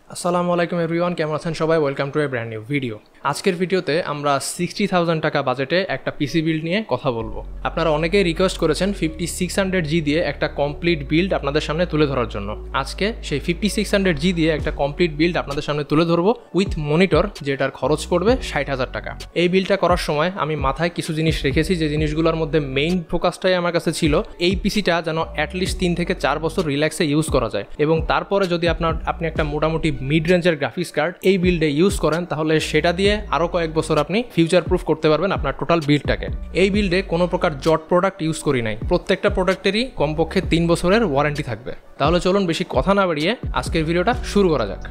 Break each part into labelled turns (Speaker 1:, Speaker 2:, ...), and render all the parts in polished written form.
Speaker 1: আসসালামু আলাইকুম এভরিওয়ান, কেমন আছেন সবাই? Welcome to A brand new video. আজকের ভিডিওতে আমরা 60,000 টাকা বাজেটে একটা পিসি বিল্ড নিয়ে কথা বলবো। আপনারা অনেকেই রিকোয়েস্ট করেছেন 5600G দিয়ে একটা কমপ্লিট বিল্ড আপনাদের সামনে তুলে ধরার জন্য। আজকে সেই 5600G দিয়ে একটা কমপ্লিট বিল্ড আপনাদের সামনে তুলে ধরবো উইথ মনিটর, যেটার খরচ পড়বে 60,000 টাকা। এই বিল্ডটা করার সময় আমি মাথায় কিছু জিনিস রেখেছি, যে জিনিসগুলোর মধ্যে মেইন ফোকাসটাই আমার কাছে ছিল এই পিসিটা যেন অ্যাটলিস্ট 3 থেকে 4 বছর রিল্যাক্সে ইউজ করা যায়, এবং তারপরে যদি আপনি একটা মোটামুটি মিড রেঞ্জের গ্রাফিক্স কার্ড এই বিল্ডে ইউজ করেন, তাহলে সেটা দিয়ে আরও কয়েক বছর আপনি ফিউচার প্রুফ করতে পারবেন আপনার টোটাল বিল্ডটাকে। এই বিল্ডে কোনো প্রকার জট প্রোডাক্ট ইউজ করি নাই, প্রত্যেকটা প্রোডাক্টেরই কমপক্ষে 3 বছরের ওয়ারেন্টি থাকবে। তাহলে চলুন বেশি কথা না বাড়িয়ে আজকের ভিডিওটা শুরু করা যাক।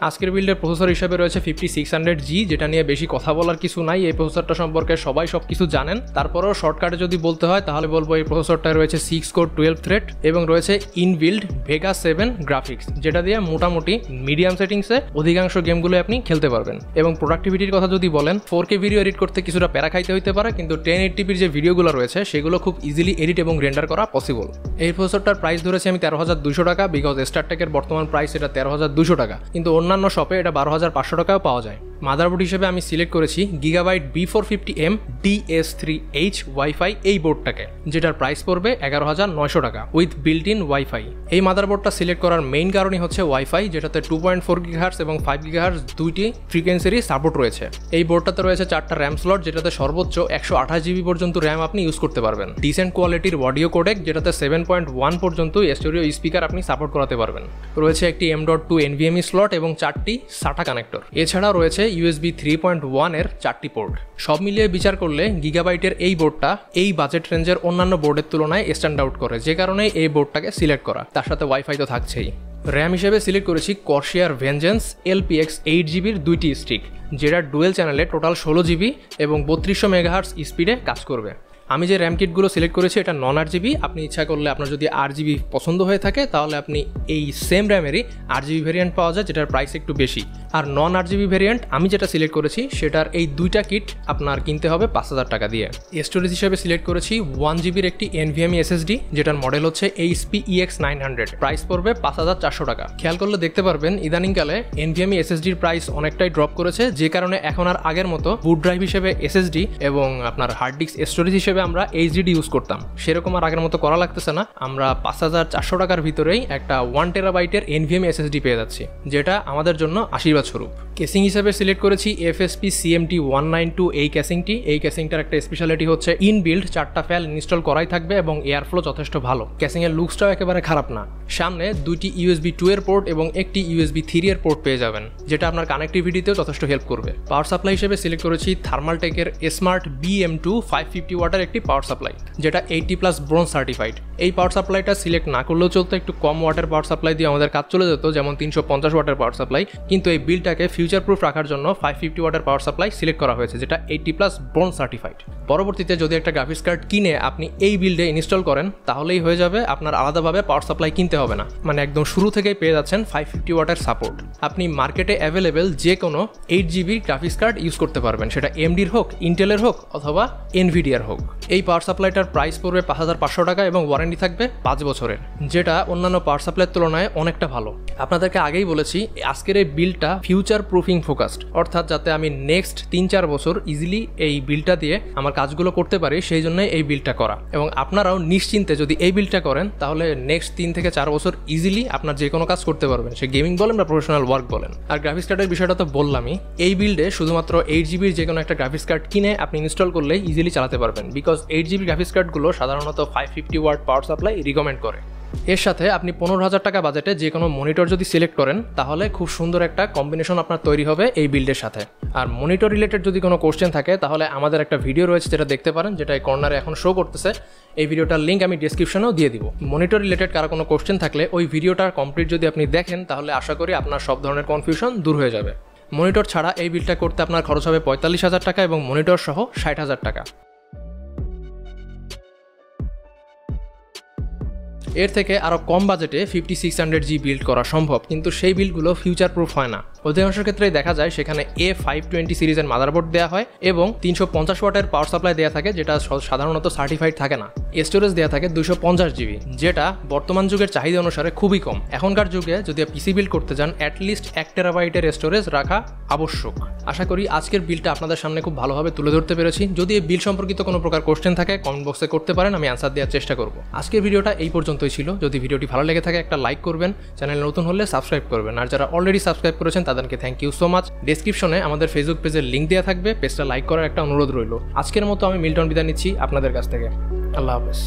Speaker 1: আজকের বিল্ডের প্রসেসর হিসেবে রয়েছে 5600G, যেটা নিয়ে বেশি কথা বলার কিছু নাই। এই প্রসেসরটা সম্পর্কে সবাই সব কিছু জানেন। তারপরেও শর্টকাটে যদি বলতে হয় তাহলে বলবো এই প্রসেসরটায় রয়েছে 6 কোর 12 থ্রেড এবং রয়েছে ইনবিল্ড ভেগা 7 গ্রাফিক্স, যেটা দিয়ে মোটামুটি মিডিয়াম সেটিংসে অধিকাংশ গেমগুলো আপনি খেলতে পারবেন। এবং প্রোডাক্টিভিটির কথা যদি বলেন, 4K ভিডিও এডিট করতে কিছুটা প্যারা খাইতে হইতে পারে, কিন্তু 1080pর যে ভিডিওগুলো রয়েছে সেগুলো খুব ইজিলি এডিট এবং রেন্ডার করা পসিবল। এই প্রসেসরটার প্রাইস ধরেছি আমি 13,200 টাকা, বিকজ স্টারটেকের বর্তমান প্রাইস এটা 13,200 টাকা, কিন্তু অন্যান্য শপে এটা 12,500 টাকাও পাওয়া যায়। মাদারবোর্ড হিসেবে আমি সিলেক্ট করেছি গিগাবাইট B450M DS3H ওয়াইফাই এই বোর্ডটাকে, যেটার প্রাইস পড়বে 11,900 টাকা উইথ বিল্ট ইন ওয়াইফাই। এই মাদারবোর্ডটা সিলেক্ট করার মেইন কারণই হচ্ছে ওয়াইফাই, যেটাতে 2.4 GHz এবং 5 GHz দুইটি ফ্রিকোয়েন্সিরই সাপোর্ট রয়েছে। এই বোর্ডটাতে রয়েছে 4টা র্যাম স্লট, যেটাতে সর্বোচ্চ 128GB পর্যন্ত র্যাম আপনি ইউজ করতে পারবেন। ডিসেন্ট কোয়ালিটির অডিও কোডেক, যেটাতে 7.1 পর্যন্ত স্টেরিও স্পিকার আপনি সাপোর্ট করাতে পারবেন। রয়েছে একটি M.2 NVMe স্লট এবং 4টি SATA কানেক্টর। এছাড়াও রয়েছে USB 3.1 এর 4টি পোর্ট। সব মিলিয়ে বিচার করলে গিগাবাইটের এই বোর্ডটা এই বাজেট রেঞ্জের অন্যান্য বোর্ডের তুলনায় স্ট্যান্ড আউট করে, যে কারণে এই বোর্ডটাকে সিলেক্ট করা। তার সাথে ওয়াইফাই তো থাকছেই। র্যাম হিসেবে সিলেক্ট করেছি কর্সিয়ার ভেঞ্জেন্স LPX 8GBর দুইটি স্টিক, যেটা ডুয়েল চ্যানেলে টোটাল 16GB এবং 3200 MHz স্পিডে কাজ করবে। আমি যে র্যাম কিটগুলো সিলেক্ট করেছি এটা নন RGB। আপনি ইচ্ছা করলে আপনার যদি RGB পছন্দ হয়ে থাকে তাহলে আপনি এই সেম র্যামেরই RGB ভেরিয়েন্ট পাওয়া যায়, যেটার প্রাইস একটু বেশি। আর নন RGB ভেরিয়েন্ট আমি যেটা সিলেক্ট করেছি সেটার এই দুইটা কিট আপনার কিনতে হবে 5,000 টাকা দিয়ে। স্টোরেজ হিসেবে সিলেক্ট করেছি 1GBর একটি NVMe SSD, যেটার মডেল হচ্ছে HP EX900, প্রাইস পড়বে 5,400 টাকা। খেয়াল করলে দেখতে পারবেন ইদানিংকালে NVMe SSDর প্রাইস অনেকটাই ড্রপ করেছে, যে কারণে এখন আর আগের মতো বুট ড্রাইভ হিসেবে SSD এবং আপনার হার্ড ডিস্ক স্টোরেজ হিসেবে আমরা HDD ইউজ করতাম, সেরকম আর আগের মতো করা লাগতেছে না। আমরা 5,400 টাকার ভিতরেই একটা 1 টেরাবাইটের NVMe SSD পেয়ে যাচ্ছি, যেটা আমাদের জন্য আশীর্বাদ স্বরূপ। কেসিং হিসেবে সিলেক্ট করেছি FSP CMT 192 এই কেসিংটি। এই কেসিংটার একটা স্পেশালিটি হচ্ছে ইনবিল্ড 4টা ফ্যান ইনস্টল করাই থাকবে এবং এয়ার ফ্লো যথেষ্ট ভালো। কেসিংয়ের লুকসটাও একেবারে খারাপ না। সামনে 2টি USB 2 এর পোর্ট এবং একটি USB 3 এর পোর্ট পেয়ে যাবেন, যেটা আপনার কানেক্টিভিটিতেও যথেষ্ট হেল্প করবে। পাওয়ার সাপ্লাই হিসেবে সিলেক্ট করেছি থার্মালটেকের স্মার্ট BM2 550 ওয়াটের একটি পাওয়ার সাপ্লাই, যেটা 80+ ব্রোঞ্জ সার্টিফাইড। এই পাওয়ার সাপ্লাইটা সিলেক্ট না করলেও চলতো, একটু কম ওয়াটের পাওয়ার সাপ্লাই দিয়ে আমাদের কাজ চলে যেত, যেমন 350 ওয়াটের পাওয়ার সাপ্লাই, কিন্তু এই বিলটাকে ফিউচার প্রুফ রাখার জন্য 550 ওয়াটের পাওয়ার সাপ্লাই সিলেক্ট করা হয়েছে, যেটা 80+ ব্রোঞ্জ সার্টিফাইড। পরবর্তীতে যদি একটা গ্রাফিক্স কার্ড কিনে আপনি এই বিল্ডে ইনস্টল করেন তাহলেই হয়ে যাবে, আপনার আলাদাভাবে পাওয়ার সাপ্লাই কিনতে হবে না। মানে একদম শুরু থেকেই পেয়ে যাচ্ছেন 550 ওয়াটের সাপোর্ট। আপনি মার্কেটে অ্যাভেলেবেল যে কোনো 8GB গ্রাফিক্স কার্ড ইউজ করতে পারবেন, সেটা AMDর হোক, ইন্টেলের হোক অথবা NVIDIAর হোক। এই পাওয়ার সাপ্লাইটার প্রাইস পড়বে 5,500 টাকা এবং ওয়ারেন্টি থাকবে 5 বছরের, যেটা অন্যান্য পাওয়ার সাপ্লাইয়ের তুলনায় অনেকটা ভালো। আপনাদেরকে আগেই বলেছি আজকের এই বিলটা ফিউচার প্রুফিং ফোকাসড, অর্থাৎ যাতে আমি নেক্সট 3-4 বছর ইজিলি এই বিলটা দিয়ে আমার কাজগুলো করতে পারি, সেই জন্য এই বিলটা করা। এবং আপনারাও নিশ্চিন্তে যদি এই বিলটা করেন তাহলে নেক্সট 3 থেকে 4 বছর ইজিলি আপনার যে কোনো কাজ করতে পারবেন, সে গেমিং বলেন বা প্রফেশনাল ওয়ার্ক বলেন। আর গ্রাফিক্স কার্ডের বিষয়টা তো বললামই, এই বিল্ডে শুধুমাত্র 8GBর যে কোনো একটা গ্রাফিক্স কার্ড কিনে আপনি ইনস্টল করলে ইজিলি চালাতে পারবেন, বিকজ 8GB গ্রাফিক্স কার্ডগুলো সাধারণত 550 ওয়াট পাওয়ার সাপ্লাই রিকমেন্ড করে। এর সাথে আপনি 15,000 টাকা বাজেটে যে কোনো মনিটর যদি সিলেক্ট করেন তাহলে খুব সুন্দর একটা কম্বিনেশন আপনার তৈরি হবে এই বিল্ডের সাথে। আর মনিটর রিলেটেড যদি কোনো কোশ্চেন থাকে তাহলে আমাদের একটা ভিডিও রয়েছে, যেটা দেখতে পারেন, যেটা এই কর্নারে এখন শো করতেছে। এই ভিডিওটার লিঙ্ক আমি ডেসক্রিপশনেও দিয়ে দিব। মনিটর রিলেটেড কারো কোনো কোশ্চেন থাকলে ওই ভিডিওটার কমপ্লিট যদি আপনি দেখেন তাহলে আশা করি আপনার সব ধরনের কনফিউশন দূর হয়ে যাবে। মনিটর ছাড়া এই বিলটা করতে আপনার খরচ হবে 45,000 টাকা এবং মনিটর সহ 60,000 টাকা। এর থেকে আরও কম বাজেটে 5600G বিল্ড করা সম্ভব, কিন্তু সেই বিল্ডগুলো ফিউচার প্রুফ হয় না। অধিকাংশের ক্ষেত্রেই দেখা যায় সেখানে A520 সিরিজের মাদারবোর্ড দেওয়া হয় এবং 350 ওয়াটের পাওয়ার সাপ্লাই দেওয়া থাকে, যেটা সাধারণত সার্টিফাইড থাকে না। স্টোরেজ দেওয়া থাকে 250 জিবি, যেটা বর্তমান যুগের চাহিদা অনুসারে খুবই কম। এখনকার যুগে যদি পিসি বিল্ড করতে যান অ্যাটলিস্ট 1 টেরাবাইটের স্টোরেজ রাখা আবশ্যক। আশা করি আজকের বিলটা আপনাদের সামনে খুব ভালোভাবে তুলে ধরতে পেরেছি। যদি এই বিল সম্পর্কিত কোনো প্রকার কোশ্চেন থাকে কমেন্ট বক্সে করতে পারেন, আমি অ্যান্সার দেওয়ার চেষ্টা করব। আজকের ভিডিওটা এই পর্যন্তই ছিল। যদি ভিডিওটি ভালো লেগে থাকে একটা লাইক করবেন, চ্যানেল নতুন হলে সাবস্ক্রাইব করবেন, আর যারা অলরেডি সাবস্ক্রাইব করেছেন তাদেরকে থ্যাংক ইউ সো মাচ। ডেসক্রিপশনে আমাদের ফেসবুক পেজের লিঙ্ক দেওয়া থাকবে, পেজটা লাইক করার একটা অনুরোধ রইল। আজকের মতো আমি মিল্টন বিদায় নিচ্ছি আপনাদের কাছ থেকে। আল্লাহ হাফেজ।